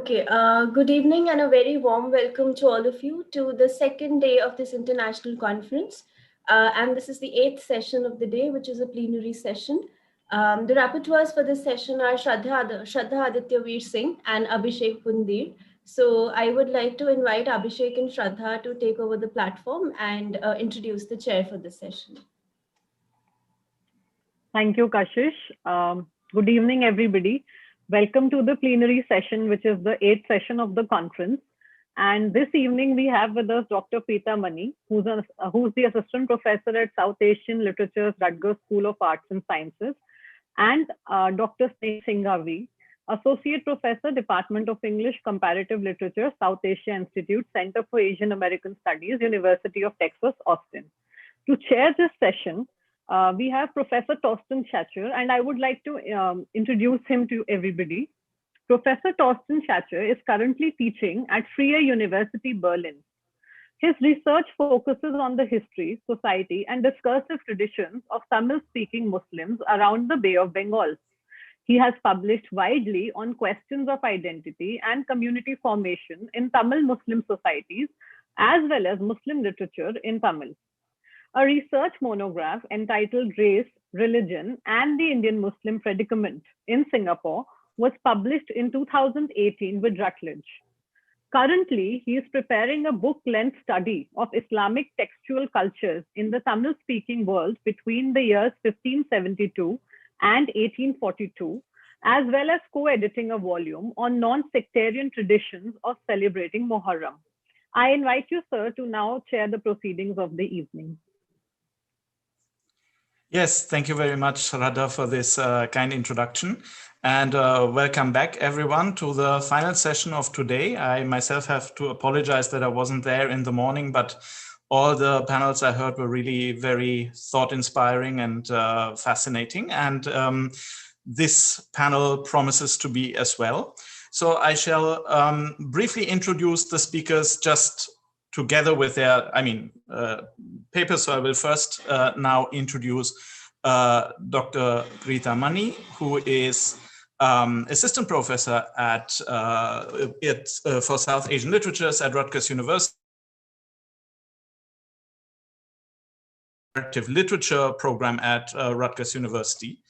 Okay, good evening and a very warm welcome to all of you to the second day of this international conference. And this is the 8th session of the day, which is a plenary session. The rapporteurs for this session are Shraddha Aditya Veer Singh and Abhishek Pundir. So I would like to invite Abhishek and Shraddha to take over the platform and introduce the chair for this session. Thank you, Kashish. Good evening, everybody. Welcome to the plenary session, which is the 8th session of the conference. And this evening, we have with us Dr. Preetha Mani, who's the assistant professor at South Asian Literatures, Rutgers School of Arts and Sciences, and Dr. Singh, associate professor, Department of English, Comparative Literature, South Asia Institute, Center for Asian American Studies, University of Texas, Austin. To chair this session, we have Professor Torsten Tschacher, and I would like to introduce him to everybody. Professor Torsten Tschacher is currently teaching at Freie University, Berlin. His research focuses on the history, society, and discursive traditions of Tamil-speaking Muslims around the Bay of Bengal. He has published widely on questions of identity and community formation in Tamil Muslim societies, as well as Muslim literature in Tamil. A research monograph entitled Race, Religion, and the Indian Muslim Predicament in Singapore was published in 2018 with Rutgers. Currently, he is preparing a book-length study of Islamic textual cultures in the Tamil-speaking world between the years 1572 and 1842, as well as co-editing a volume on non-sectarian traditions of celebrating Muharram. I invite you, sir, to now chair the proceedings of the evening. Yes, thank you very much, Shraddha, for this kind introduction. And welcome back, everyone, to the final session of today. I myself have to apologize that I wasn't there in the morning, but all the panels I heard were really very thought-inspiring and fascinating. And this panel promises to be as well. So I shall briefly introduce the speakers just together with their, papers. So I will first now introduce Dr. Preetha Mani, who is assistant professor for South Asian Literatures at Rutgers University. Comparative Literature program at Rutgers University.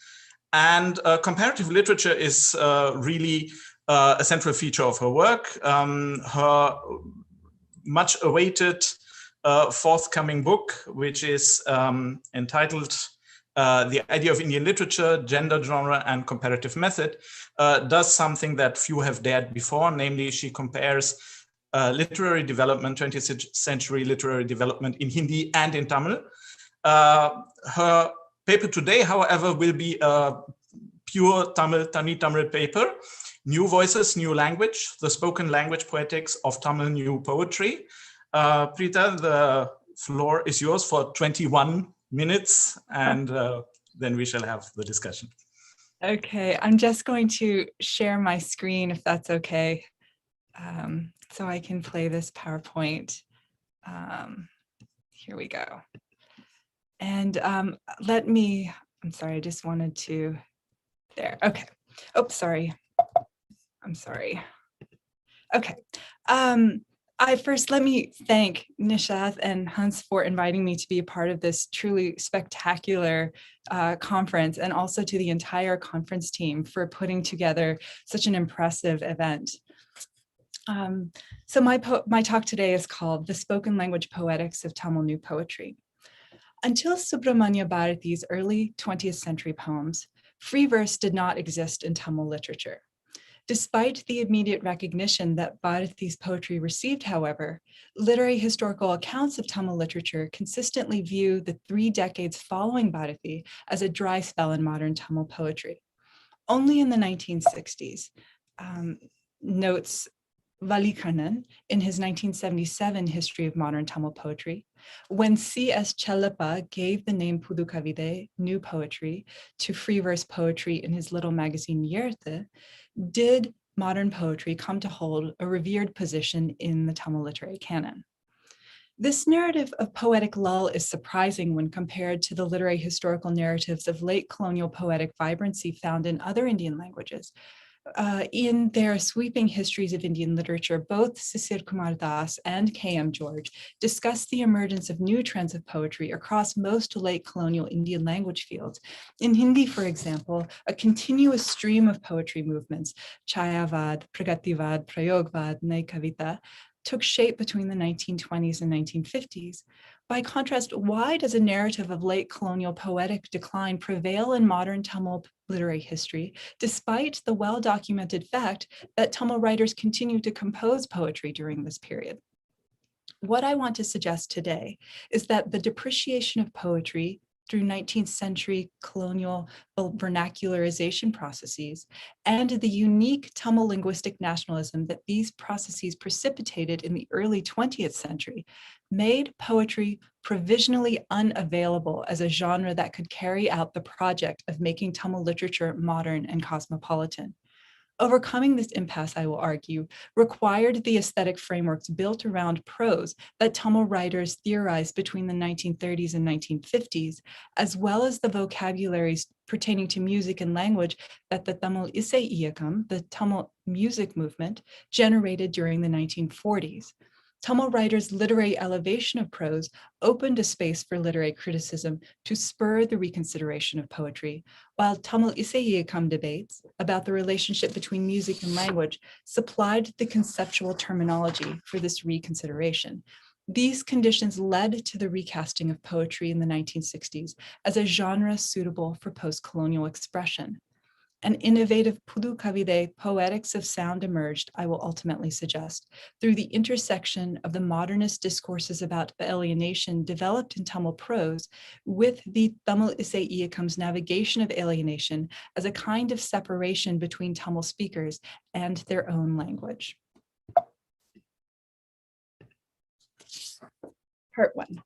And comparative literature is really a central feature of her work. Her much awaited forthcoming book, which is entitled The Idea of Indian Literature, Gender, Genre, and Comparative Method, does something that few have dared before. Namely, she compares literary development, 20th century literary development in Hindi and in Tamil. Her paper today, however, will be a pure Tani Tamil paper, New Voices, New Language, the Spoken Language Poetics of Tamil New Poetry. Preetha, the floor is yours for 21 minutes, and then we shall have the discussion. Okay, I'm just going to share my screen, if that's okay, so I can play this PowerPoint. Here we go. And I'm sorry, I just wanted to, there, okay. Oh, sorry. I'm sorry. Okay. Let me thank Nishath and Hans for inviting me to be a part of this truly spectacular conference, and also to the entire conference team for putting together such an impressive event. So my talk today is called The Spoken Language Poetics of Tamil New Poetry. Until Subramanya Bharati's early 20th century poems, free verse did not exist in Tamil literature. Despite the immediate recognition that Bharati's poetry received, however, literary historical accounts of Tamil literature consistently view the 3 decades following Bharati as a dry spell in modern Tamil poetry. Only in the 1960s, notes Valikarnan in his 1977 History of Modern Tamil Poetry, when C.S. Chellappa gave the name Pudukavide, New Poetry, to free verse poetry in his little magazine Yerthe, did modern poetry come to hold a revered position in the Tamil literary canon. This narrative of poetic lull is surprising when compared to the literary historical narratives of late colonial poetic vibrancy found in other Indian languages, In their sweeping histories of Indian literature, both Sisir Kumar Das and K.M. George discuss the emergence of new trends of poetry across most late colonial Indian language fields. In Hindi, for example, a continuous stream of poetry movements, Chayavad, Pragativad, Prayogvad, Nay Kavita, took shape between the 1920s and 1950s. By contrast, why does a narrative of late colonial poetic decline prevail in modern Tamil literary history, despite the well-documented fact that Tamil writers continue to compose poetry during this period? What I want to suggest today is that the depreciation of poetry through 19th century colonial vernacularization processes and the unique Tamil linguistic nationalism that these processes precipitated in the early 20th century made poetry provisionally unavailable as a genre that could carry out the project of making Tamil literature modern and cosmopolitan. Overcoming this impasse, I will argue, required the aesthetic frameworks built around prose that Tamil writers theorized between the 1930s and 1950s, as well as the vocabularies pertaining to music and language that the Tamil Isai Iyakam, the Tamil music movement, generated during the 1940s. Tamil writers' literary elevation of prose opened a space for literary criticism to spur the reconsideration of poetry, while Tamil Isai Iyakam debates about the relationship between music and language supplied the conceptual terminology for this reconsideration. These conditions led to the recasting of poetry in the 1960s as a genre suitable for post-colonial expression. An innovative Pudu Kavide poetics of sound emerged, I will ultimately suggest, through the intersection of the modernist discourses about alienation developed in Tamil prose with the Tamil Isai Iyakam's navigation of alienation as a kind of separation between Tamil speakers and their own language. Part 1.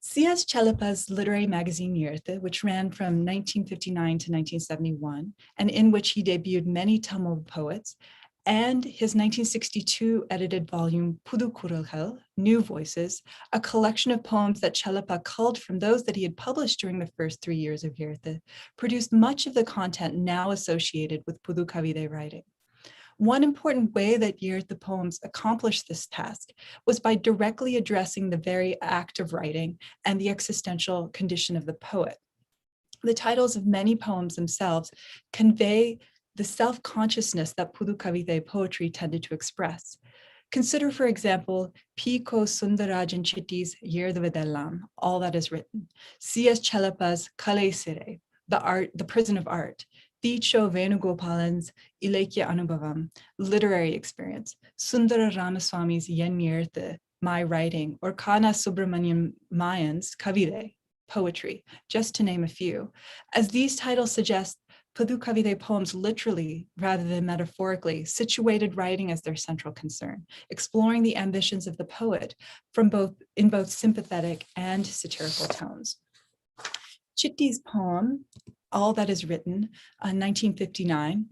C.S. Chalapa's literary magazine Yirtha, which ran from 1959 to 1971, and in which he debuted many Tamil poets, and his 1962 edited volume Pudu Kuralhal, New Voices, a collection of poems that Chalapa culled from those that he had published during the first 3 years of Yirtha, produced much of the content now associated with Pudu Kavide writing. One important way that Yirtha poems accomplished this task was by directly addressing the very act of writing and the existential condition of the poet. The titles of many poems themselves convey the self-consciousness that Pudu Kavide poetry tended to express. Consider, for example, P.Ko Sundarajan Chitti's Yirtha Vedellam, All That Is Written, C.S. Chalapa's Kale Sire, The Prison of Art, Ticho Venugopalan's Ilekya Anubhavam, Literary Experience, Sundara Ramaswamy's Yen Yirtha, My Writing, or Kana Subramanian Mayan's Kavide, Poetry, just to name a few. As these titles suggest, Pudu Kavide poems literally, rather than metaphorically, situated writing as their central concern, exploring the ambitions of the poet in both sympathetic and satirical tones. Chitti's poem, All That Is Written, 1959,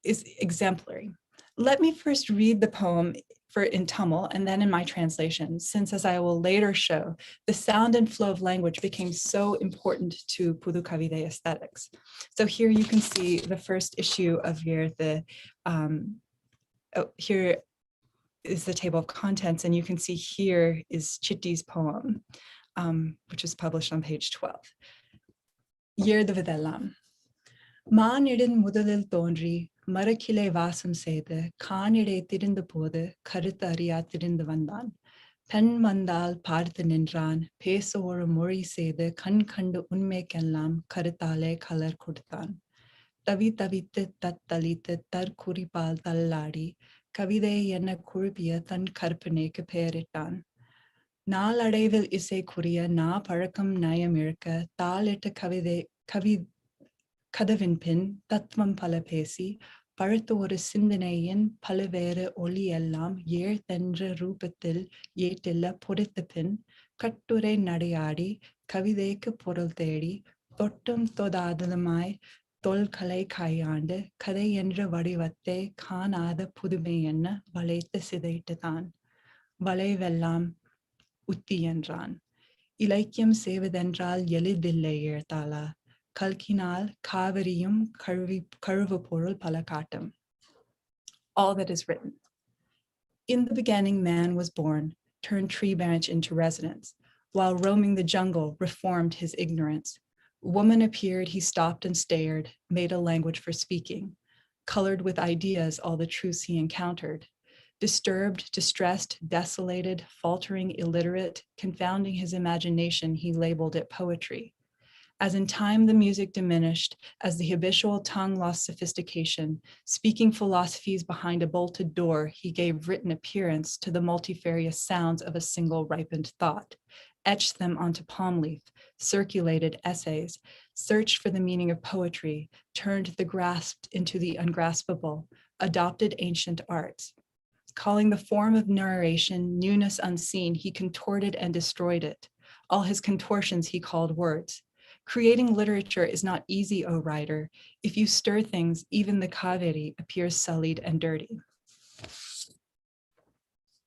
is exemplary. Let me first read the poem in Tamil and then in my translation, since, as I will later show, the sound and flow of language became so important to Pudu Kavide aesthetics. So here you can see the first issue of Yirtha. Here is the table of contents, and you can see here is Chitti's poem, which is published on page 12. Yirtha Vedellam. Maanidin mudalil thonri, marakile vasam sede, kaanide tirinde pode, karita ariya tirinde vandan. Pen mandal partha nindran, peso or mori sede, kan kandu unme kellam, karitale kalar kurtan. Tavi tavite tat talite tar kuripal talladi, kavide yenna kurpiya tan karpane kaperitan. Naal adevil ise kuriya na parakam nayamirka, talita kavide Kadavinpin, Tatvam Palapesi, Parathoru Sindanayan, Palavera Oli Ellam, Yer Tendra Rupatil, Yetilla Puritapin, Katture Nadiadi, Kavideka Poralteri, Totum Todadalamai, Tol Kalai Kayande, Kadayendra Vadivate, Kanada Pudumayana, Valeta Sidaitatan, Vale Vellam, Uttiyanran, Ilaikyam Sevadendral Yelidille Yertala. Kalkinal, Kavariyum, Karvapurul Palakatam. all that is written. In the beginning, man was born, turned tree branch into residence. While roaming the jungle, reformed his ignorance. Woman appeared, he stopped and stared, made a language for speaking, colored with ideas all the truths he encountered. Disturbed, distressed, desolated, faltering, illiterate, confounding his imagination, he labeled it poetry. As in time the music diminished, as the habitual tongue lost sophistication, speaking philosophies behind a bolted door, he gave written appearance to the multifarious sounds of a single ripened thought, etched them onto palm leaf, circulated essays, searched for the meaning of poetry, turned the grasped into the ungraspable, adopted ancient arts. Calling the form of narration newness unseen, he contorted and destroyed it. All his contortions he called words. Creating literature is not easy, O writer. If you stir things, even the Kaveri appears sullied and dirty.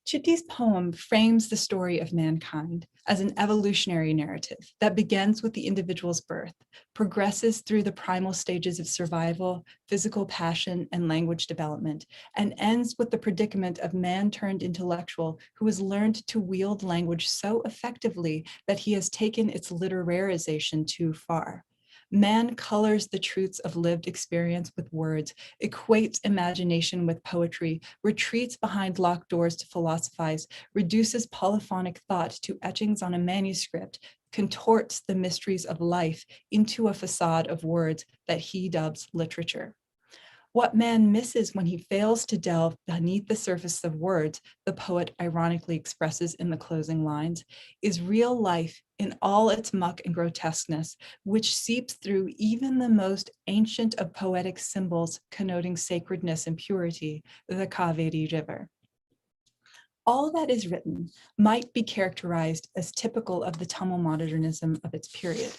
Chitti's poem frames the story of mankind as an evolutionary narrative that begins with the individual's birth, progresses through the primal stages of survival, physical passion, and language development, and ends with the predicament of man turned intellectual who has learned to wield language so effectively that he has taken its literarization too far. Man colors the truths of lived experience with words, equates imagination with poetry, retreats behind locked doors to philosophize, reduces polyphonic thought to etchings on a manuscript, contorts the mysteries of life into a facade of words that he dubs literature. What man misses when he fails to delve beneath the surface of words, the poet ironically expresses in the closing lines, is real life in all its muck and grotesqueness, which seeps through even the most ancient of poetic symbols connoting sacredness and purity, the Kaveri River. All that is written might be characterized as typical of the Tamil modernism of its period.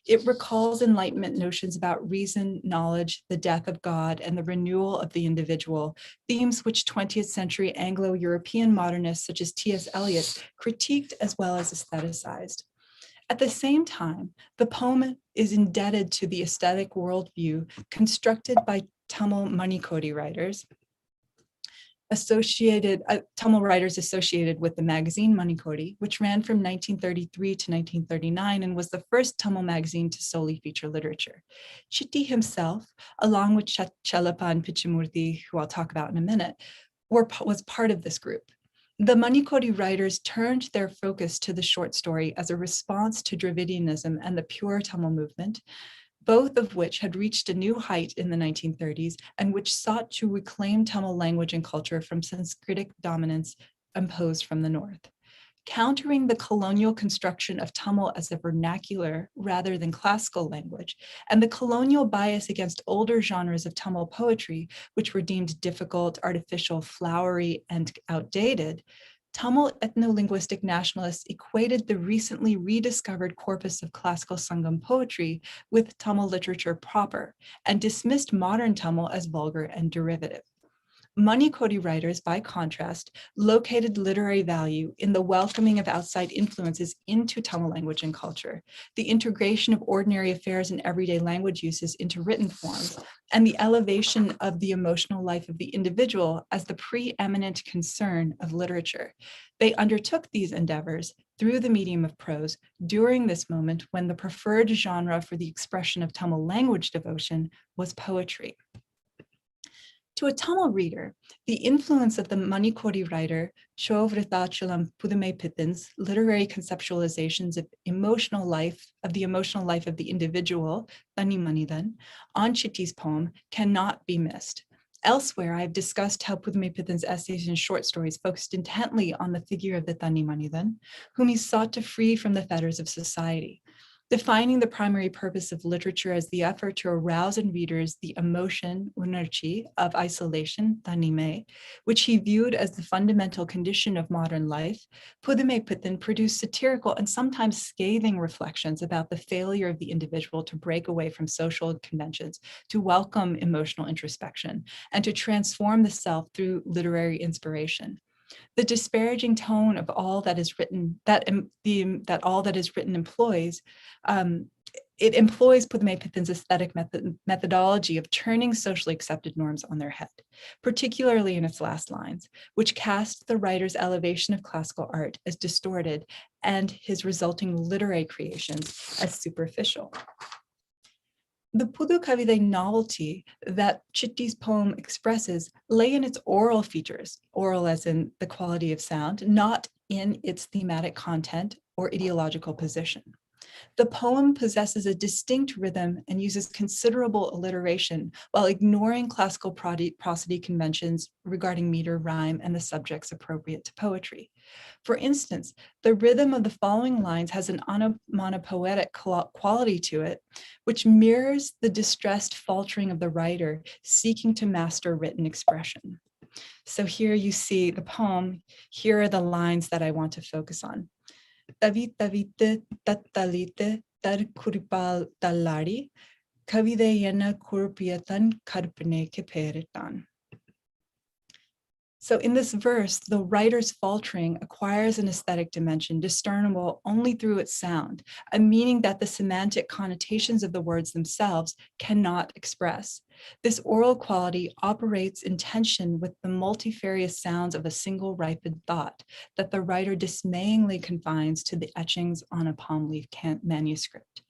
It recalls Enlightenment notions about reason, knowledge, the death of God, and the renewal of the individual, themes which 20th century Anglo-European modernists such as T.S. Eliot critiqued as well as aestheticized. At the same time, the poem is indebted to the aesthetic worldview constructed by Tamil Manikodi writers, Tamil writers associated with the magazine Manikodi, which ran from 1933 to 1939 and was the first Tamil magazine to solely feature literature. Chitti himself, along with Chelappa and Pichamurthy, who I'll talk about in a minute, was part of this group. The Manikodi writers turned their focus to the short story as a response to Dravidianism and the pure Tamil movement, both of which had reached a new height in the 1930s and which sought to reclaim Tamil language and culture from Sanskritic dominance imposed from the north. Countering the colonial construction of Tamil as a vernacular rather than classical language, and the colonial bias against older genres of Tamil poetry, which were deemed difficult, artificial, flowery, and outdated, Tamil ethno-linguistic nationalists equated the recently rediscovered corpus of classical Sangam poetry with Tamil literature proper and dismissed modern Tamil as vulgar and derivative. Manikodi writers, by contrast, located literary value in the welcoming of outside influences into Tamil language and culture, the integration of ordinary affairs and everyday language uses into written forms, and the elevation of the emotional life of the individual as the preeminent concern of literature. They undertook these endeavors through the medium of prose during this moment when the preferred genre for the expression of Tamil language devotion was poetry. To a Tamil reader, the influence of the Manikodi writer Vrithachalam Pudume Pithin's literary conceptualizations of the emotional life of the individual, Thani Manithan, on Chitti's poem cannot be missed. Elsewhere, I have discussed how Pudume Pithin's essays and short stories focused intently on the figure of the Thani Manithan, whom he sought to free from the fetters of society. Defining the primary purpose of literature as the effort to arouse in readers the emotion, unarchi, of isolation, tanime, which he viewed as the fundamental condition of modern life, Pudume Pithin produced satirical and sometimes scathing reflections about the failure of the individual to break away from social conventions, to welcome emotional introspection, and to transform the self through literary inspiration. The disparaging tone of all that is written, that all that is written employs, it employs Pudumepithin's aesthetic methodology of turning socially accepted norms on their head, particularly in its last lines, which cast the writer's elevation of classical art as distorted and his resulting literary creations as superficial. The Pudu Kavide novelty that Chitti's poem expresses lay in its oral features, oral as in the quality of sound, not in its thematic content or ideological position. The poem possesses a distinct rhythm and uses considerable alliteration while ignoring classical prosody conventions regarding meter, rhyme, and the subjects appropriate to poetry. For instance, the rhythm of the following lines has an onomatopoetic quality to it, which mirrors the distressed faltering of the writer seeking to master written expression. So here you see the poem. Here are the lines that I want to focus on. Tavite tattalite tar kuripal tallari kavide yena kurpiatan karpne keperitan. So in this verse, the writer's faltering acquires an aesthetic dimension discernible only through its sound, a meaning that the semantic connotations of the words themselves cannot express. This oral quality operates in tension with the multifarious sounds of a single ripened thought that the writer dismayingly confines to the etchings on a palm leaf manuscript.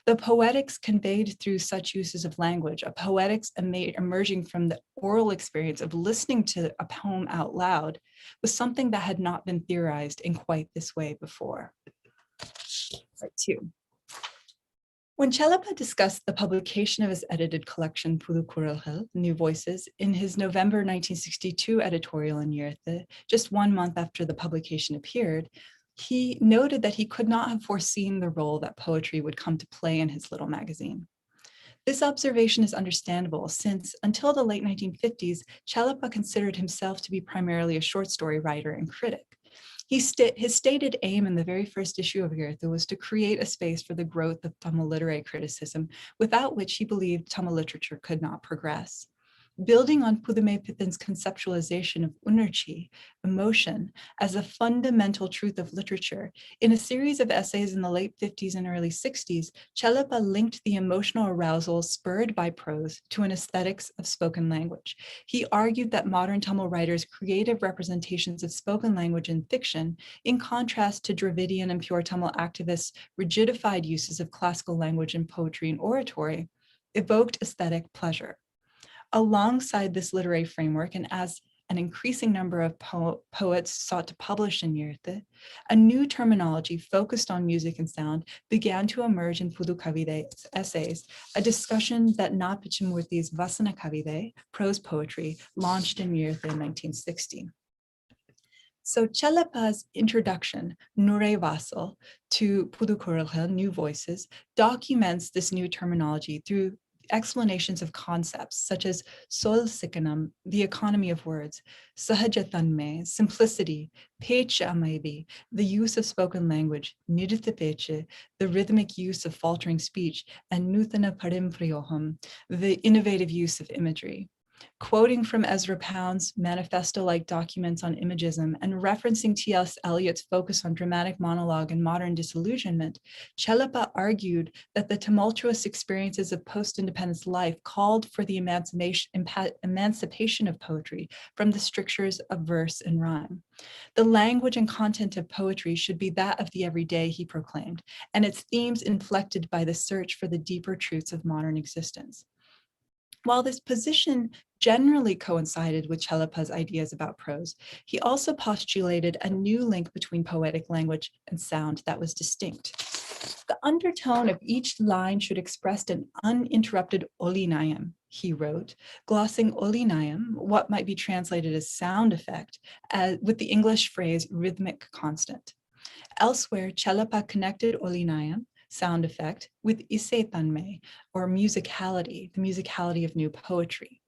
The poetics conveyed through such uses of language, a poetics emerging from the oral experience of listening to a poem out loud, was something that had not been theorized in quite this way before. Part 2. When Chelapa discussed the publication of his edited collection Pudu Kuralhel, New Voices, in his November 1962 editorial in Yurthe, just 1 month after the publication appeared, he noted that he could not have foreseen the role that poetry would come to play in his little magazine. This observation is understandable since, until the late 1950s, Chelapa considered himself to be primarily a short story writer and critic. His stated aim in the very first issue of Yurthe was to create a space for the growth of Tamil literary criticism, without which he believed Tamil literature could not progress. Building on Pudumepithin's conceptualization of unarchi, emotion, as a fundamental truth of literature, in a series of essays in the late 50s and early 60s, Chelapa linked the emotional arousal spurred by prose to an aesthetics of spoken language. He argued that modern Tamil writers' creative representations of spoken language in fiction, in contrast to Dravidian and pure Tamil activists' rigidified uses of classical language in poetry and oratory, evoked aesthetic pleasure. Alongside this literary framework, and as an increasing number of poets sought to publish in Yurthe, a new terminology focused on music and sound began to emerge in Pudu Kavide's essays, a discussion that Napichimurthi's Vasana Kavide, prose poetry, launched in Yurthe in 1960. So Chelapa's introduction, Nure Vasal, to Pudu Kuralhel, New Voices, documents this new terminology through explanations of concepts such as sol sikanam, the economy of words, sahajatanme, simplicity, peche amaibi, the use of spoken language, nidita peche, the rhythmic use of faltering speech, and nuthana parimpriyoham, the innovative use of imagery. Quoting from Ezra Pound's manifesto-like documents on imagism and referencing T.S. Eliot's focus on dramatic monologue and modern disillusionment, Chelapa argued that the tumultuous experiences of post-independence life called for the emancipation of poetry from the strictures of verse and rhyme. The language and content of poetry should be that of the everyday, he proclaimed, and its themes inflected by the search for the deeper truths of modern existence. While this position generally coincided with Chelapa's ideas about prose, he also postulated a new link between poetic language and sound that was distinct. The undertone of each line should express an uninterrupted olinayam, he wrote, glossing olinayam, what might be translated as sound effect, with the English phrase rhythmic constant. Elsewhere, Chelapa connected olinayam, sound effect, with isetanme, or musicality, the musicality of new poetry.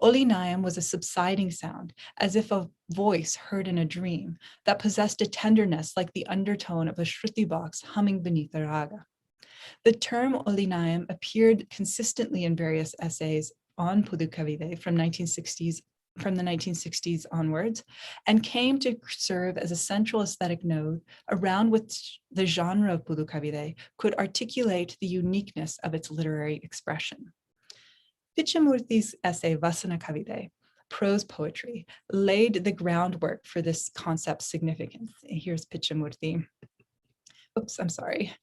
Olinayam was a subsiding sound, as if a voice heard in a dream, that possessed a tenderness like the undertone of a shruti box humming beneath a raga. The term olinayam appeared consistently in various essays on Pudu Kavide from 1960s from the 1960s onwards, and came to serve as a central aesthetic node around which the genre of Pudukavide could articulate the uniqueness of its literary expression. Pitchamurthi's essay Vasana Kavide, prose poetry, laid the groundwork for this concept's significance. Here's Pitchamurthi. Oops, I'm sorry.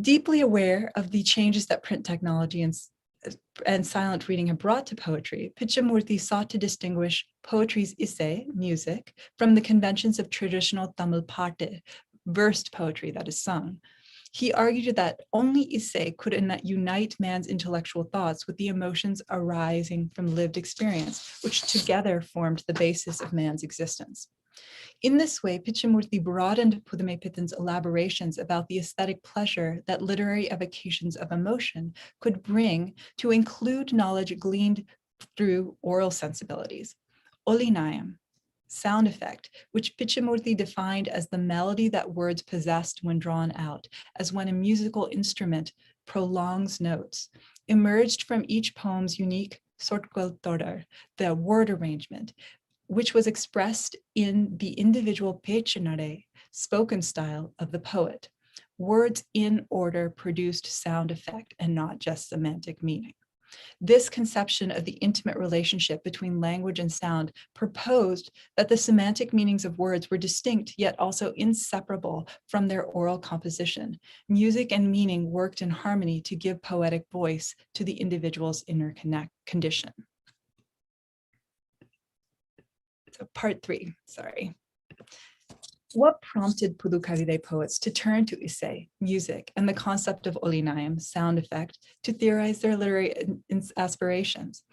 Deeply aware of the changes that print technology and silent reading have brought to poetry, Pitchamurthi sought to distinguish poetry's isse, music, from the conventions of traditional Tamil parte, versed poetry that is sung. He argued that only isse could unite man's intellectual thoughts with the emotions arising from lived experience, which together formed the basis of man's existence. In this way, Pitchamurthi broadened Pudhumaipithan's elaborations about the aesthetic pleasure that literary evocations of emotion could bring to include knowledge gleaned through oral sensibilities. Olinayam, sound effect, which Pitchamurthi defined as the melody that words possessed when drawn out, as when a musical instrument prolongs notes, emerged from each poem's unique sortgol todar, the word arrangement, which was expressed in the individual pechanare, spoken style of the poet. Words in order produced sound effect and not just semantic meaning. This conception of the intimate relationship between language and sound proposed that the semantic meanings of words were distinct yet also inseparable from their oral composition. Music and meaning worked in harmony to give poetic voice to the individual's inner condition. So part 3, sorry. What prompted Pudukavide poets to turn to isse, music, and the concept of olinayam, sound effect, to theorize their literary aspirations?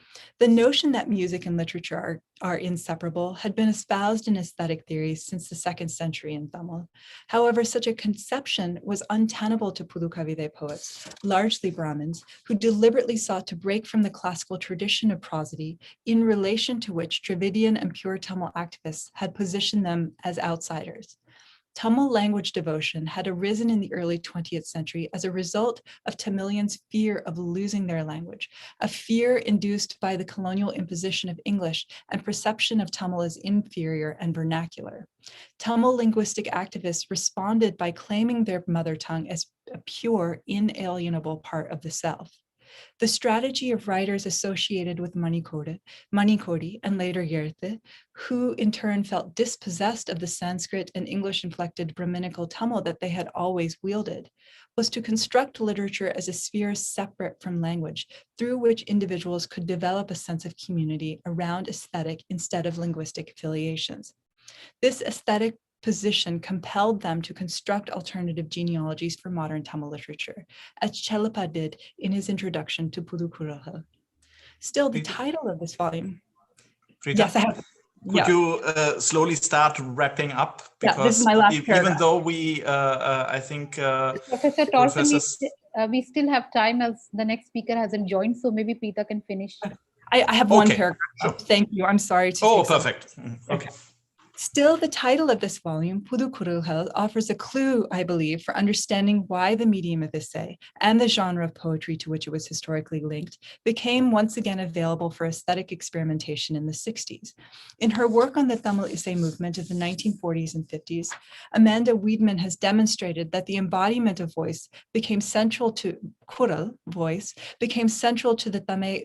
The notion that music and literature are inseparable had been espoused in aesthetic theories since the 2nd century in Tamil. However, such a conception was untenable to Pudukavide poets, largely Brahmins, who deliberately sought to break from the classical tradition of prosody, in relation to which Dravidian and pure Tamil activists had positioned them as outsiders. Tamil language devotion had arisen in the early 20th century as a result of Tamilians' fear of losing their language, a fear induced by the colonial imposition of English and perception of Tamil as inferior and vernacular. Tamil linguistic activists responded by claiming their mother tongue as a pure, inalienable part of the self. The strategy of writers associated with Manikodi and later Yerthe, who in turn felt dispossessed of the Sanskrit and English-inflected Brahminical Tamil that they had always wielded, was to construct literature as a sphere separate from language, through which individuals could develop a sense of community around aesthetic instead of linguistic affiliations. This aesthetic position compelled them to construct alternative genealogies for modern Tamil literature, as Chelappa did in his introduction to Pudukurahal. Still, the title of this volume. Preetha, yes, I have. Could you slowly start wrapping up? Because this is my last paragraph. Even though we, I think, Professor Torsten, we still have time as the next speaker hasn't joined, so maybe Preetha can finish. I have one paragraph. Sure. Thank you. I'm sorry to. Oh, perfect. Okay. Still, the title of this volume, Pudukurahal, offers a clue, I believe, for understanding why the medium of esse and the genre of poetry to which it was historically linked became once again available for aesthetic experimentation in the 60s. In her work on the Tamil esse movement of the 1940s and 50s, Amanda Wiedemann has demonstrated that the embodiment of voice became central to Kural, voice, became central to the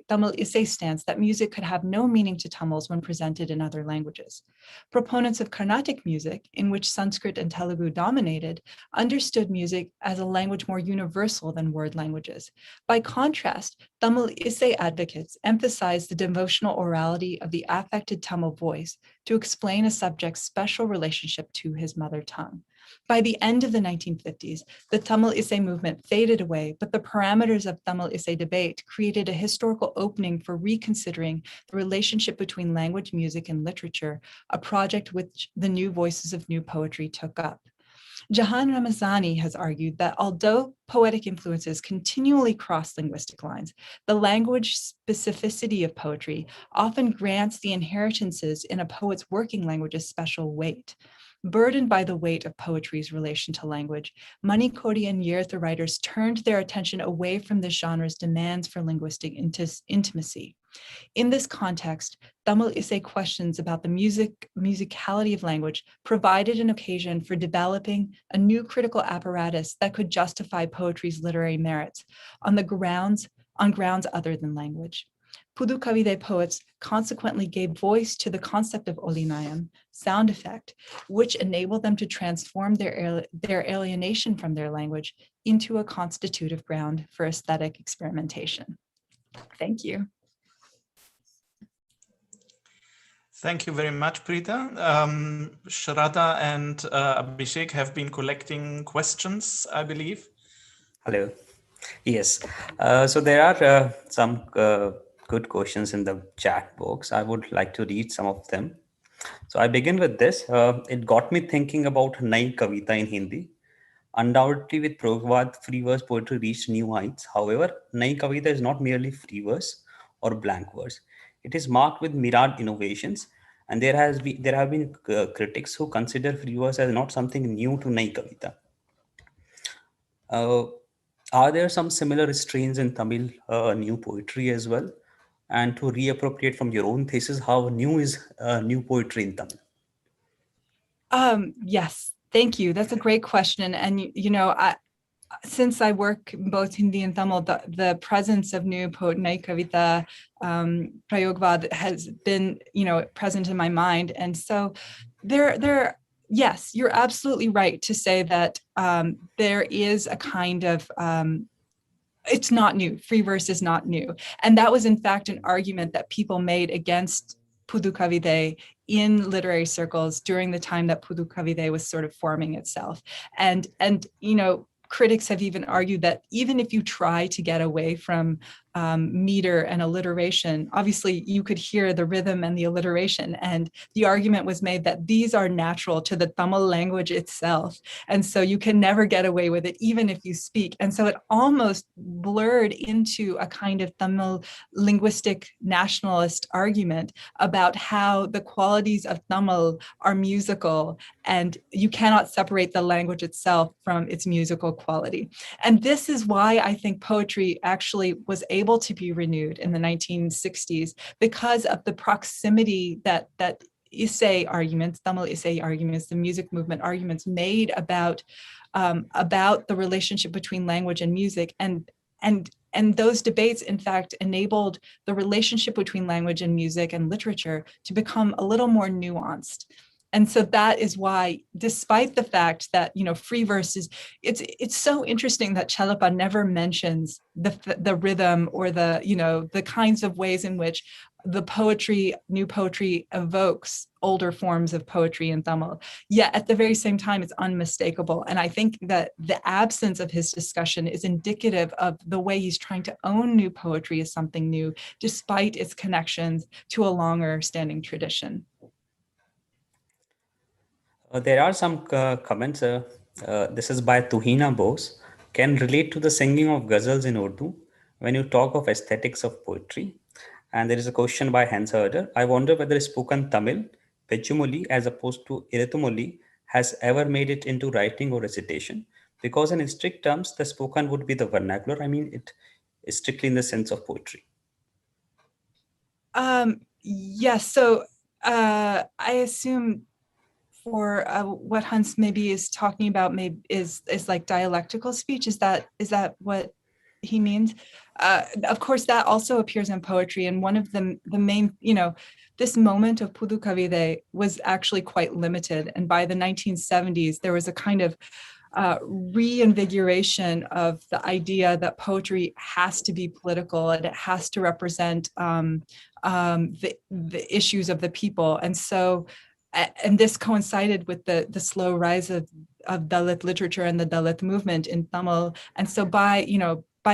Tamil esse stance that music could have no meaning to Tamils when presented in other languages. Proponents of Carnatic music, in which Sanskrit and Telugu dominated, understood music as a language more universal than word languages. By contrast, Tamil esse advocates emphasized the devotional orality of the affected Tamil voice to explain a subject's special relationship to his mother tongue. By the end of the 1950s, the Tamil esse movement faded away, but the parameters of Tamil esse debate created a historical opening for reconsidering the relationship between language, music, and literature, a project which the New Voices of New Poetry took up. Jahan Ramazani has argued that although poetic influences continually cross linguistic lines, the language specificity of poetry often grants the inheritances in a poet's working language a special weight. Burdened by the weight of poetry's relation to language, Manikodi and Yertha writers turned their attention away from the genre's demands for linguistic intimacy. In this context, Tamil essay questions about the musicality of language provided an occasion for developing a new critical apparatus that could justify poetry's literary merits on grounds other than language. Pudukavide poets consequently gave voice to the concept of olinayam, sound effect, which enabled them to transform their alienation from their language into a constitutive ground for aesthetic experimentation. Thank you. Thank you very much, Preetha. Shraddha and Abhishek have been collecting questions, I believe. Hello. Yes. So there are some good questions in the chat box. I would like to read some of them. So I begin with this. It got me thinking about Nai Kavita in Hindi. Undoubtedly, with Progvad, free verse poetry reached new heights. However, Nai Kavita is not merely free verse or blank verse. It is marked with myriad innovations, and there have been critics who consider free verse as not something new to Nai Kavita. Are there some similar strains in Tamil new poetry as well? And to reappropriate from your own thesis, how new is new poetry in Tamil? Yes, thank you. That's a great question. And, since I work both Hindi and Tamil, the presence of new Nai Kavita, Prayogvad has been, present in my mind. And so yes, you're absolutely right to say that there is a kind of, it's not new. Free verse is not new. And that was in fact an argument that people made against Pudukavide in literary circles during the time that Pudukavide was sort of forming itself. And critics have even argued that even if you try to get away from meter and alliteration, obviously you could hear the rhythm and the alliteration. And the argument was made that these are natural to the Tamil language itself. And so you can never get away with it, even if you speak. And so it almost blurred into a kind of Tamil linguistic nationalist argument about how the qualities of Tamil are musical and you cannot separate the language itself from its musical quality. And this is why I think poetry actually was able to be renewed in the 1960s, because of the proximity that essay arguments, Tamil essay arguments, the music movement arguments made about the relationship between language and music. And those debates, in fact, enabled the relationship between language and music and literature to become a little more nuanced. And so that is why, despite the fact that, free verse is, it's so interesting that Chalapa never mentions the rhythm or the kinds of ways in which new poetry evokes older forms of poetry in Tamil. Yet at the very same time, it's unmistakable. And I think that the absence of his discussion is indicative of the way he's trying to own new poetry as something new, despite its connections to a longer standing tradition. There are some comments. This is by Tuhina Bose. Can relate to the singing of ghazals in Urdu when you talk of aesthetics of poetry. And there is a question by Hans Herder. I wonder whether spoken Tamil, Pechumoli, as opposed to Iratumoli, has ever made it into writing or recitation. Because in strict terms, the spoken would be the vernacular. I mean, it is strictly in the sense of poetry. Yes. So I assume for what Hans maybe is talking about, maybe is like dialectical speech. Is that what he means? Of course, that also appears in poetry. And one of the main, this moment of Pudukavide was actually quite limited. And by the 1970s, there was a kind of reinvigoration of the idea that poetry has to be political and it has to represent the issues of the people. And so, and this coincided with the slow rise of Dalit literature and the Dalit movement in Tamil. And so by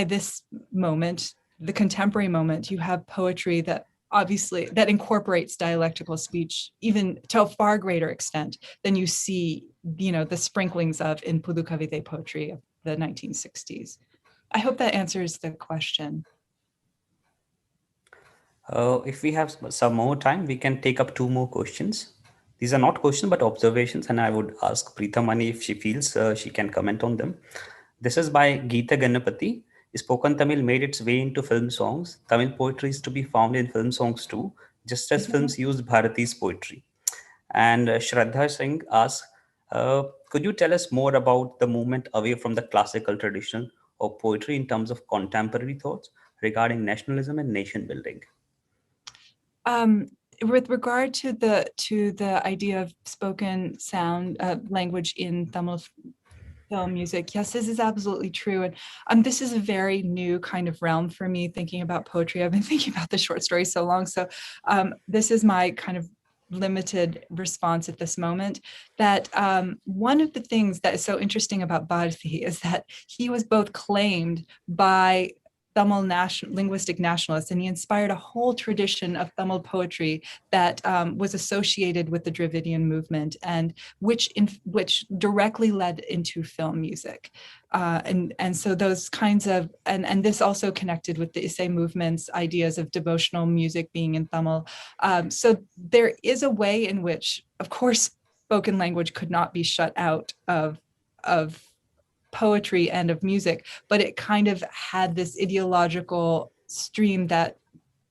this moment, the contemporary moment, you have poetry that obviously that incorporates dialectical speech even to a far greater extent than you see, the sprinklings of in Pudukavide poetry of the 1960s. I hope that answers the question. If we have some more time, we can take up 2 more questions. These are not questions, but observations. And I would ask Preetha Mani if she feels she can comment on them. This is by Geeta Ganapati. Spoken Tamil made its way into film songs. Tamil poetry is to be found in film songs too, just as films used Bharati's poetry. And Shraddha Singh asks, could you tell us more about the movement away from the classical tradition of poetry in terms of contemporary thoughts regarding nationalism and nation building? With regard to the idea of spoken sound language in Tamil film music, yes, this is absolutely true. And this is a very new kind of realm for me, thinking about poetry. I've been thinking about the short story so long. So this is my kind of limited response at this moment, that one of the things that is so interesting about Bharati is that he was both claimed by Tamil linguistic nationalists, and he inspired a whole tradition of Tamil poetry that was associated with the Dravidian movement, and which directly led into film music. And so those kinds of, and this also connected with the Issei movement's ideas of devotional music being in Tamil. So there is a way in which, of course, spoken language could not be shut out of poetry and of music, but it kind of had this ideological stream that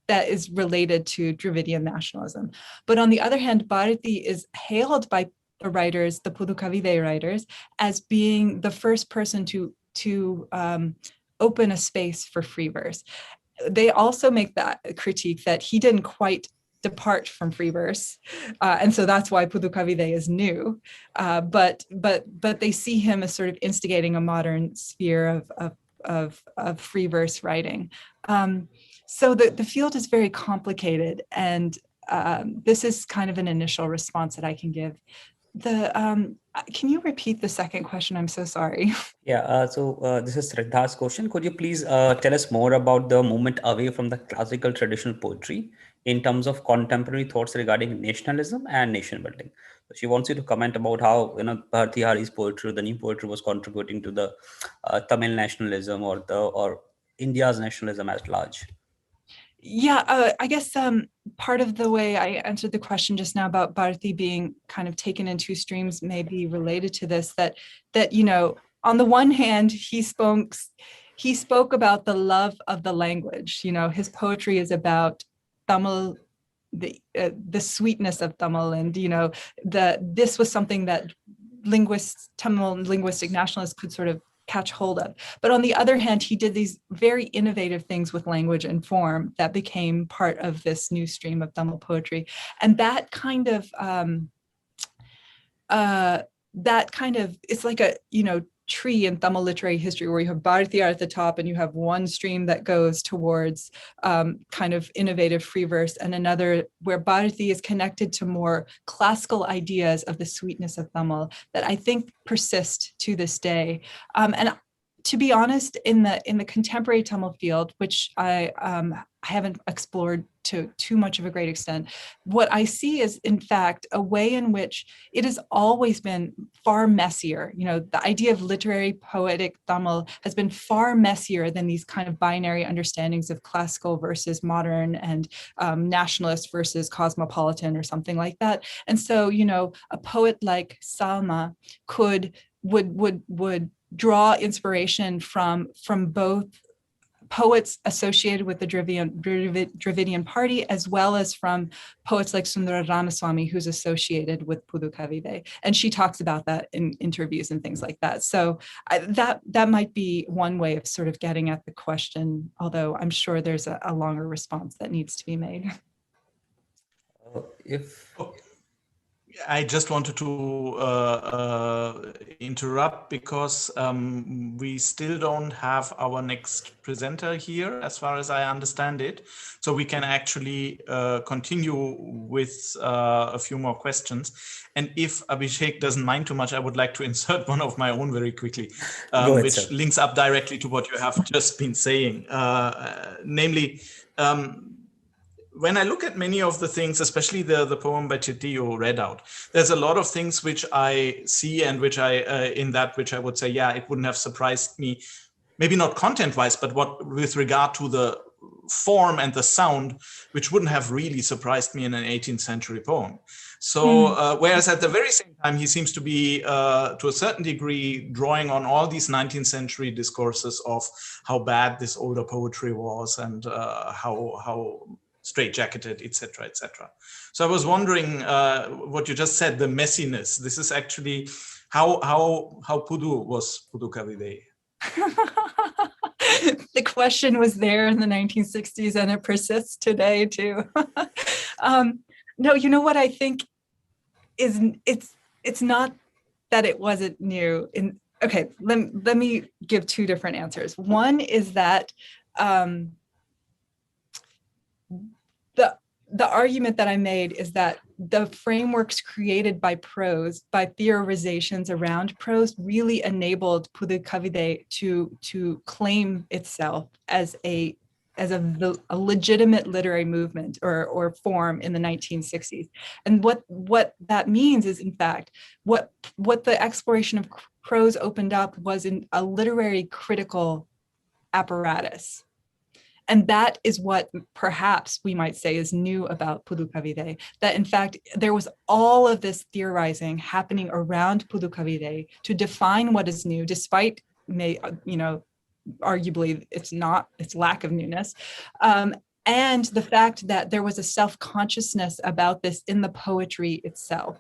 is related to Dravidian nationalism. But on the other hand, Bharati is hailed by the writers, the Pudukavide writers, as being the first person to open a space for free verse. They also make that critique that he didn't quite depart from free verse, and so that's why Pudukavide is new. But they see him as sort of instigating a modern sphere of free verse writing. So the field is very complicated, and this is kind of an initial response that I can give. Can you repeat the second question? I'm so sorry. Yeah, so this is Shraddha's question. Could you please tell us more about the movement away from the classical traditional poetry in terms of contemporary thoughts regarding nationalism and nation building? So she wants you to comment about how, Bharati Hari's poetry, the new poetry, was contributing to the Tamil nationalism or India's nationalism at large. Yeah, I guess part of the way I answered the question just now about Bharati being kind of taken in two streams may be related to this, that on the one hand, he spoke about the love of the language. His poetry is about Tamil, the sweetness of Tamil, and this was something that Tamil linguistic nationalists could sort of catch hold of. But on the other hand, he did these very innovative things with language and form that became part of this new stream of Tamil poetry. And that kind of it's like a tree in Tamil literary history, where you have Bharati at the top and you have one stream that goes towards kind of innovative free verse, and another where Bharati is connected to more classical ideas of the sweetness of Tamil that I think persist to this day. And to be honest, in the contemporary Tamil field, which I haven't explored to too much of a great extent, what I see is, in fact, a way in which it has always been far messier. The idea of literary poetic Tamil has been far messier than these kind of binary understandings of classical versus modern, and nationalist versus cosmopolitan, or something like that. And so, a poet like Salma would draw inspiration from both poets associated with the Dravidian party, as well as from poets like Sundara Ramaswamy, who's associated with Pudukavide. And she talks about that in interviews and things like that. So that might be one way of sort of getting at the question, although I'm sure there's a longer response that needs to be made. I just wanted to interrupt because we still don't have our next presenter here, as far as I understand it. So we can actually continue with a few more questions. And if Abhishek doesn't mind too much, I would like to insert one of my own very quickly, which links up directly to what you have just been saying. Namely, when I look at many of the things, especially the poem by Chitti you read out, there's a lot of things which I see and which I would say, yeah, it wouldn't have surprised me, maybe not content-wise, but with regard to the form and the sound, which wouldn't have really surprised me in an 18th century poem. So whereas at the very same time, he seems to be, to a certain degree, drawing on all these 19th century discourses of how bad this older poetry was and how straitjacketed, etc., etc. So I was wondering what you just said, the messiness. This is actually how Pudu was Pudu Kavide. The question was there in the 1960s and it persists today too. No, you know what I think is it's not that it wasn't new. Okay, let me give two different answers. One is that the argument that I made is that the frameworks created by prose, by theorizations around prose, really enabled Pudu Kavide to claim itself as a legitimate literary movement or form in the 1960s. And what that means is, in fact, what the exploration of prose opened up was in a literary critical apparatus. And that is what perhaps we might say is new about Pudu Kavide, that in fact, there was all of this theorizing happening around Pudu Kavide to define what is new, despite, arguably its lack of newness. And the fact that there was a self-consciousness about this in the poetry itself.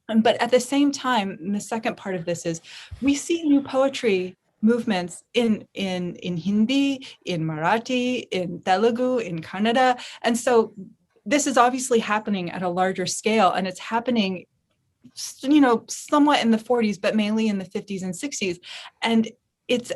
But at the same time, the second part of this is we see new poetry movements in Hindi, in Marathi, in Telugu, in Kannada. And so this is obviously happening at a larger scale, and it's happening, somewhat in the 40s, but mainly in the 50s and 60s. And it's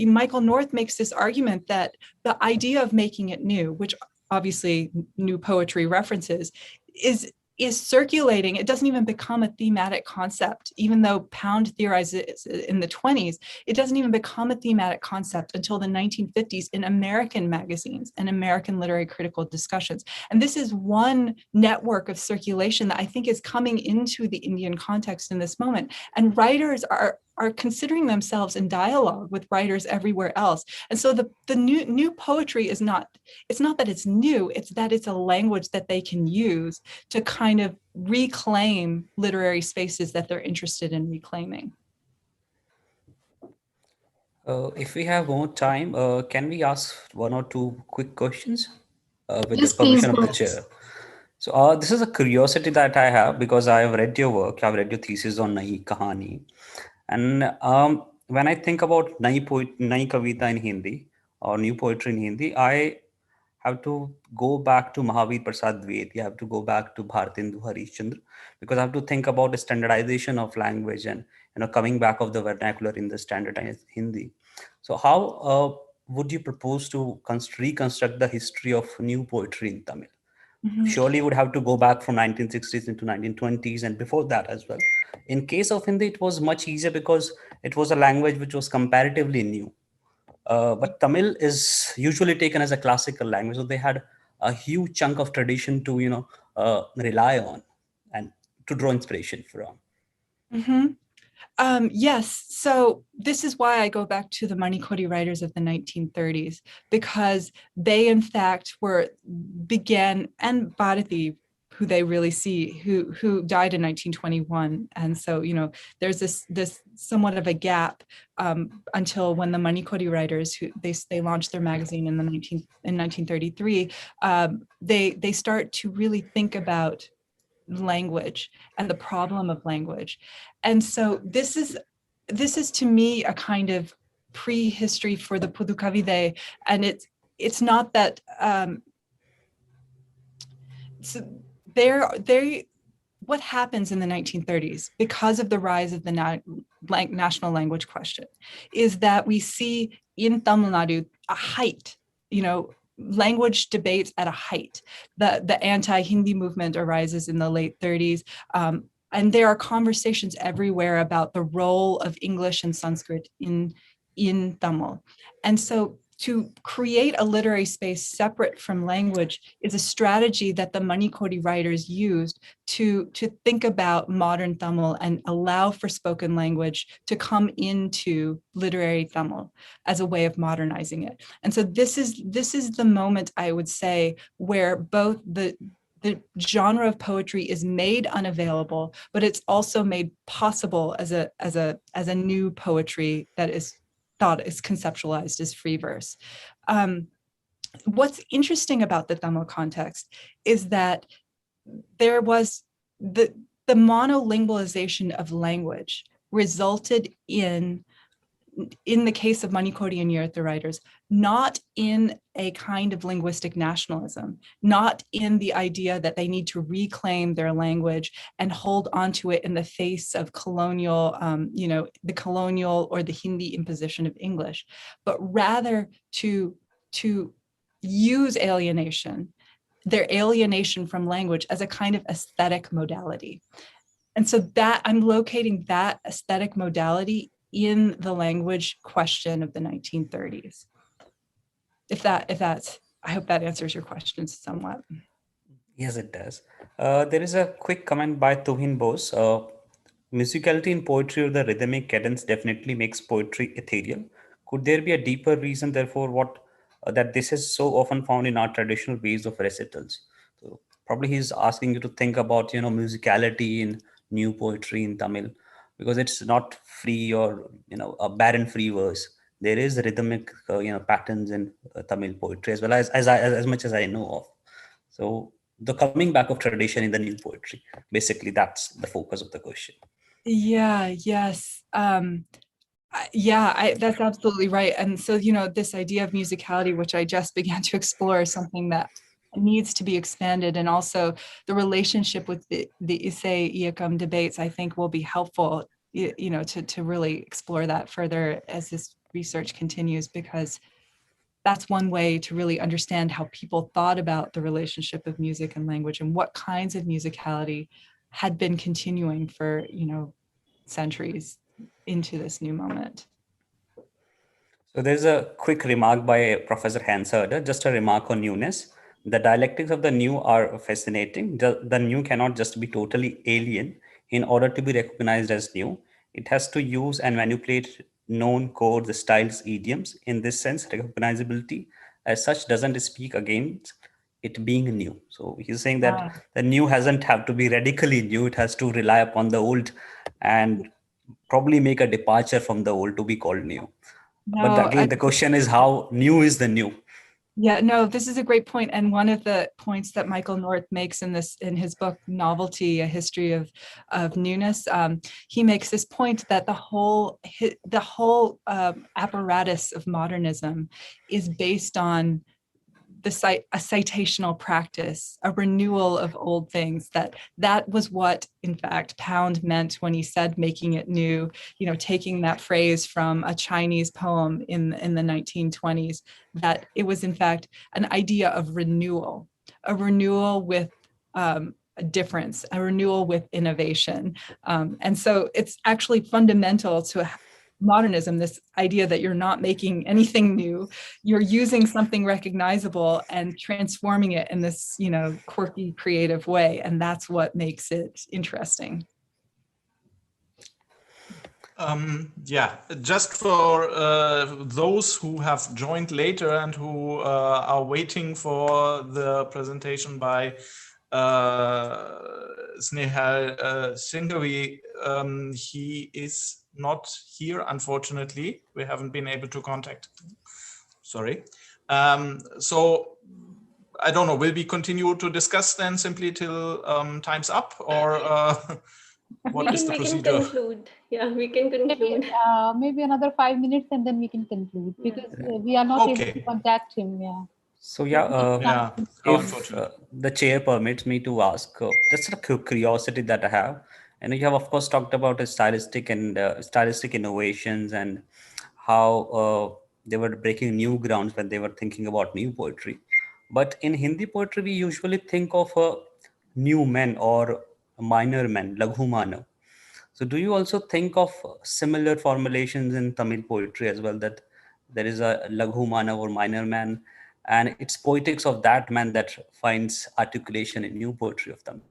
Michael North makes this argument that the idea of making it new, which obviously new poetry references, is circulating. It doesn't even become a thematic concept, even though Pound theorized it in the 20s. It doesn't even become a thematic concept until the 1950s in American magazines and American literary critical discussions. And this is one network of circulation that I think is coming into the Indian context in this moment. And writers are considering themselves in dialogue with writers everywhere else. And so the new poetry is it's not that it's new, it's that it's a language that they can use to kind of reclaim literary spaces that they're interested in reclaiming. If we have more time, can we ask one or two quick questions with Yes, the permission please, of the chair? So this is a curiosity that I have because I have read your work. I've read your thesis on Nahi Kahani. And when I think about Nahi Kavita in Hindi or new poetry in Hindi, I have to go back to Mahavir Prasad Dwivedi. I have to go back to Bhartendu Harishchandra because I have to think about the standardization of language and coming back of the vernacular in the standardized Hindi. So how would you propose to reconstruct the history of new poetry in Tamil? Mm-hmm. Surely would have to go back from 1960s into 1920s and before that as well. In case of Hindi, it was much easier because it was a language which was comparatively new. But Tamil is usually taken as a classical language, so they had a huge chunk of tradition to rely on and to draw inspiration from. Mm-hmm. Yes, so this is why I go back to the Manikodi writers of the 1930s, because they in fact began, and Bharati, who they really see, who died in 1921. And so, there's this somewhat of a gap until when the Manikodi writers, who they launched their magazine in 1933, they start to really think about language and the problem of language. And so this is to me a kind of prehistory for the Pudu Kavide, and it's not that what happens in the 1930s because of the rise of the national language question is that we see in Tamil Nadu a height, language debates at a height. The anti-Hindi movement arises in the late 30s. And there are conversations everywhere about the role of English and Sanskrit in Tamil. And so to create a literary space separate from language is a strategy that the Manikodi writers used to think about modern Tamil and allow for spoken language to come into literary Tamil as a way of modernizing it. And so this is the moment, I would say, where both the genre of poetry is made unavailable, but it's also made possible as a new poetry that is thought is conceptualized as free verse. What's interesting about the Tamil context is that there was the monolingualization of language resulted in the case of Manikodi and Yertha writers, not in a kind of linguistic nationalism, not in the idea that they need to reclaim their language and hold onto it in the face of colonial, the colonial or the Hindi imposition of English, but rather to use alienation, their alienation from language as a kind of aesthetic modality. And so that I'm locating that aesthetic modality in the language question of the 1930s. I hope that answers your questions somewhat. Yes, it does. There is a quick comment by Tuhin Bose. Musicality in poetry or the rhythmic cadence definitely makes poetry ethereal. Could there be a deeper reason, therefore, that this is so often found in our traditional ways of recitals? So probably he's asking you to think about, musicality in new poetry in Tamil, because it's not free or, a barren free verse. There is rhythmic, patterns in Tamil poetry as well as much as I know of. So the coming back of tradition in the new poetry, basically that's the focus of the question. Yes. That's absolutely right. And so, this idea of musicality, which I just began to explore, is something that needs to be expanded. And also the relationship with the Ise Iakam debates, I think will be helpful, to really explore that further as this research continues, because that's one way to really understand how people thought about the relationship of music and language and what kinds of musicality had been continuing for, centuries into this new moment. So there's a quick remark by Professor Hansherder, just a remark on newness. The dialectics of the new are fascinating. The new cannot just be totally alien in order to be recognized as new. It has to use and manipulate known codes, styles, idioms. In this sense, recognizability as such doesn't speak against it being new. So he's saying that the new hasn't have to be radically new. It has to rely upon the old and probably make a departure from the old to be called new. But again, the question is how new is the new? Yeah, no, this is a great point. And one of the points that Michael North makes in his book, Novelty, A History of Newness, he makes this point that the whole apparatus of modernism is based on a citational practice, a renewal of old things. That was what, in fact, Pound meant when he said making it new, taking that phrase from a Chinese poem in the 1920s, that it was, in fact, an idea of renewal, a renewal with a difference, a renewal with innovation. And so it's actually fundamental to modernism, this idea that you're not making anything new, you're using something recognizable and transforming it in this, quirky, creative way. And that's what makes it interesting. Just for those who have joined later and who are waiting for the presentation by Snehal Singhavi, he is not here, unfortunately. We haven't been able to contact him. Sorry. So I don't know, will we continue to discuss then simply till time's up, or what is the procedure? We can conclude. Yeah, we can conclude. Maybe another 5 minutes and then we can conclude, because we are not able to contact him. Yeah. So if the chair permits me to ask, just a curiosity that I have, and you have of course talked about stylistic innovations and how they were breaking new grounds when they were thinking about new poetry. But in Hindi poetry, we usually think of new men or minor men, laghu manav. So do you also think of similar formulations in Tamil poetry as well, that there is a laghu manav or minor man, and it's poetics of that man that finds articulation in new poetry of Tamil?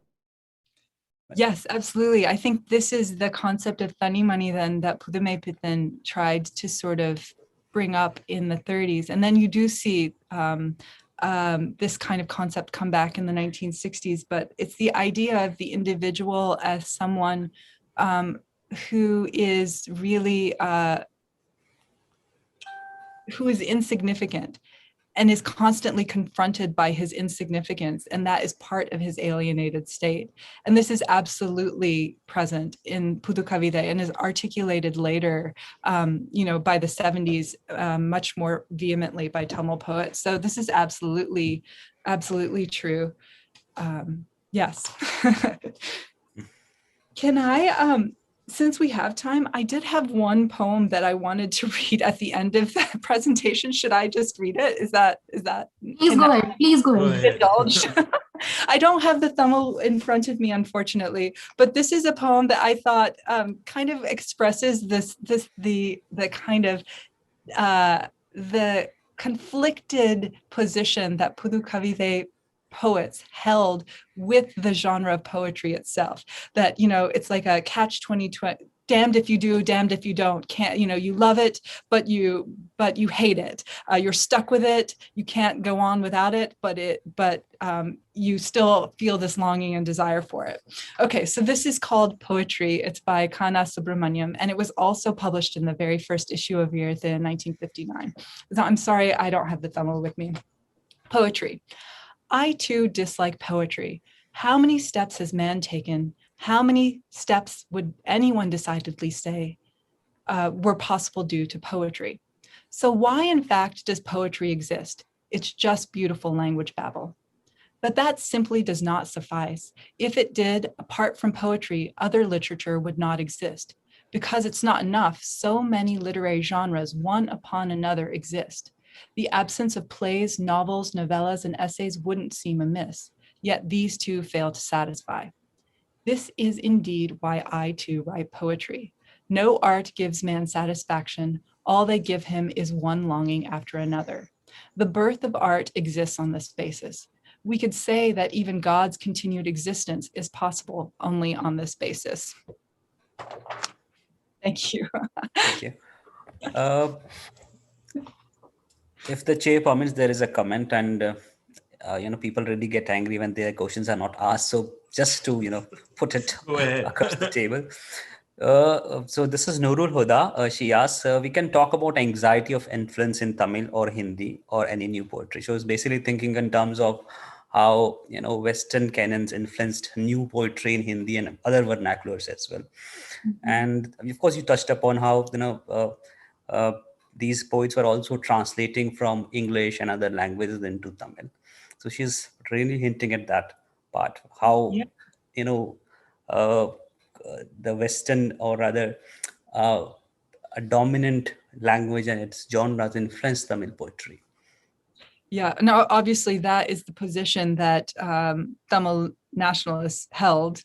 Yes, absolutely. I think this is the concept of Thanimani then that Pudumaipithan tried to sort of bring up in the 30s. And then you do see this kind of concept come back in the 1960s, but it's the idea of the individual as someone who is really, who is insignificant and is constantly confronted by his insignificance, and that is part of his alienated state. And this is absolutely present in Pudu Kavide and is articulated later, by the 70s, much more vehemently by Tamil poets. So this is absolutely true. Yes. Can I, since we have time, I did have one poem that I wanted to read at the end of the presentation. Should I just read it? Is that? Please go ahead. Please go ahead. Indulge. I don't have the Tamil in front of me, unfortunately, but this is a poem that I thought kind of expresses the kind of the conflicted position that Pudu Kavide poets held with the genre of poetry itself. That, it's like a catch-22, damned if you do, damned if you don't. Can't, you love it, but you hate it. You're stuck with it. You can't go on without it, but you still feel this longing and desire for it. Okay, so this is called Poetry. It's by Kana Subramaniam, and it was also published in the very first issue of Virthe in 1959. So I'm sorry, I don't have the Tamil with me. Poetry. I too dislike poetry. How many steps has man taken? How many steps would anyone decidedly say were possible due to poetry? So why, in fact, does poetry exist? It's just beautiful language babble. But that simply does not suffice. If it did, apart from poetry, other literature would not exist. Because it's not enough, so many literary genres, one upon another, exist. The absence of plays, novels, novellas, and essays wouldn't seem amiss, yet these two fail to satisfy. This is indeed why I too write poetry. No art gives man satisfaction. All they give him is one longing after another. The birth of art exists on this basis. We could say that even God's continued existence is possible only on this basis. Thank you. Thank you. If the chair permits, there is a comment, and people really get angry when their questions are not asked. So just to put it across the table. So this is Nurul Huda. She asks, we can talk about anxiety of influence in Tamil or Hindi or any new poetry. So it's basically thinking in terms of how Western canons influenced new poetry in Hindi and other vernaculars as well. Mm-hmm. And of course, you touched upon how these poets were also translating from English and other languages into Tamil. So she's really hinting at that part, how, the Western, or rather a dominant language and its genres influenced Tamil poetry. Yeah, no, obviously that is the position that Tamil nationalists held,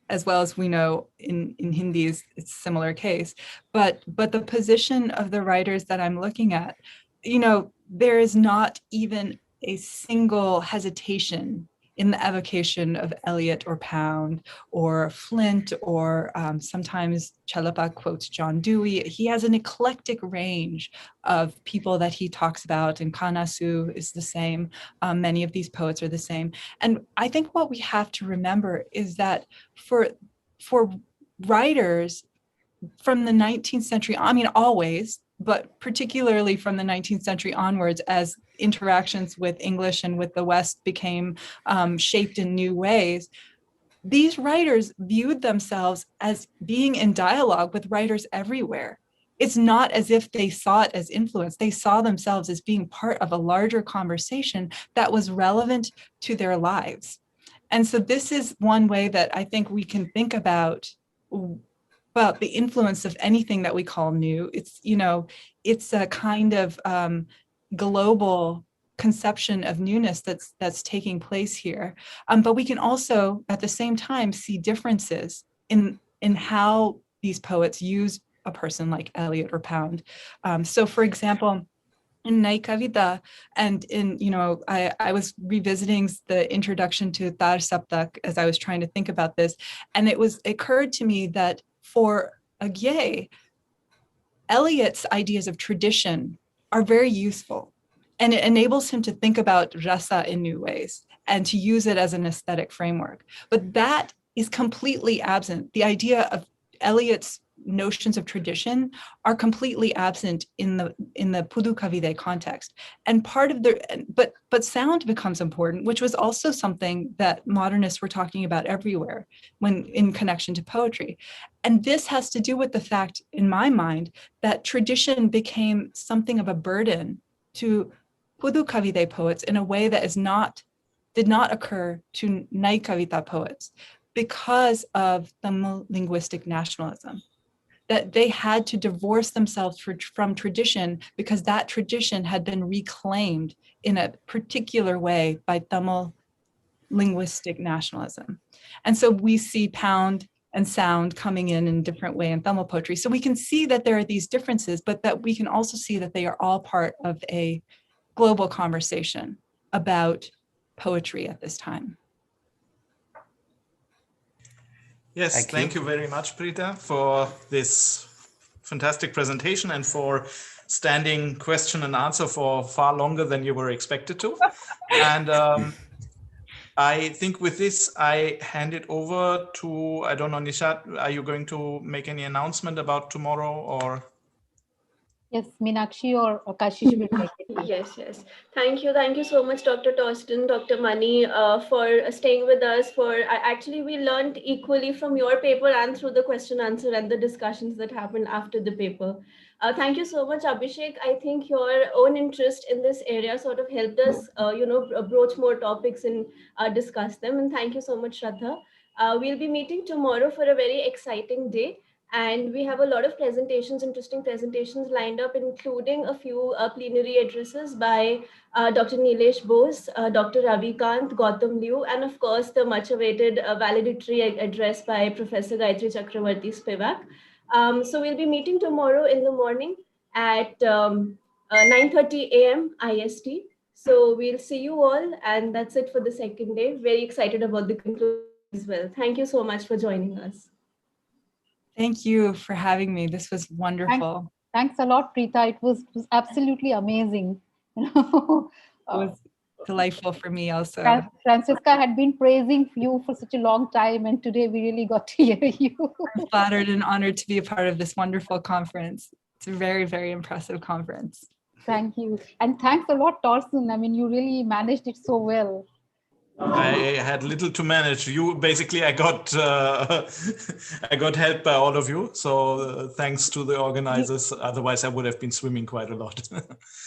as well as we know in Hindi it's a similar case. But the position of the writers that I'm looking at, there is not even a single hesitation in the evocation of Eliot or Pound or Flint, or sometimes Chalapa quotes John Dewey. He has an eclectic range of people that he talks about, and Kanasu is the same. Many of these poets are the same. And I think what we have to remember is that for writers from the 19th century, always, but particularly from the 19th century onwards, as interactions with English and with the West became shaped in new ways, these writers viewed themselves as being in dialogue with writers everywhere. It's not as if they saw it as influence. They saw themselves as being part of a larger conversation that was relevant to their lives. And so this is one way that I think we can think about the influence of anything that we call new. It's a kind of global conception of newness that's taking place here. But we can also, at the same time, see differences in how these poets use a person like Eliot or Pound. So, for example, in Nai Kavita, and I was revisiting the introduction to Tar Saptak as I was trying to think about this, and it occurred to me that for Agyei, Eliot's ideas of tradition are very useful. And it enables him to think about rasa in new ways and to use it as an aesthetic framework. But that is completely absent. The idea of Eliot's notions of tradition are completely absent in the Pudu Kavide context. And part of but sound becomes important, which was also something that modernists were talking about everywhere when in connection to poetry. And this has to do with the fact, in my mind, that tradition became something of a burden to Pudu Kavide poets in a way that did not occur to Nai Kavita poets because of Tamil linguistic nationalism. That they had to divorce themselves from tradition because that tradition had been reclaimed in a particular way by Tamil linguistic nationalism. And so we see pound and sound coming in different way in Tamil poetry. So we can see that there are these differences, but that we can also see that they are all part of a global conversation about poetry at this time. Yes, thank you very much, Preetha, for this fantastic presentation and for standing question and answer for far longer than you were expected to. And I think with this, I hand it over to, I don't know, Nishat, are you going to make any announcement about tomorrow or? Yes, Meenakshi or Kashish will make it. Yes. Thank you so much, Dr. Torsten, Dr. Mani, for staying with us. Actually, we learned equally from your paper and through the question answer and the discussions that happened after the paper. Thank you so much, Abhishek. I think your own interest in this area sort of helped us, broach more topics and discuss them. And thank you so much, Shraddha. We'll be meeting tomorrow for a very exciting day. And we have a lot of presentations, interesting presentations lined up, including a few plenary addresses by Dr. Nilesh Bose, Dr. Ravi Kant, Gautam Liu, and of course, the much awaited valedictory address by Professor Gayatri Chakravarti Spivak. So we'll be meeting tomorrow in the morning at 9:30 a.m. IST. So we'll see you all. And that's it for the second day. Very excited about the conclusion as well. Thank you so much for joining us. Thank you for having me. This was wonderful. Thanks a lot, Preetha. It was absolutely amazing. It was delightful for me also. Francisca had been praising you for such a long time, and today we really got to hear you. I'm flattered and honored to be a part of this wonderful conference. It's a very, very impressive conference. Thank you. And thanks a lot, Torsten. I mean, you really managed it so well. I had little to manage. I got help by all of you. So thanks to the organizers. Otherwise, I would have been swimming quite a lot.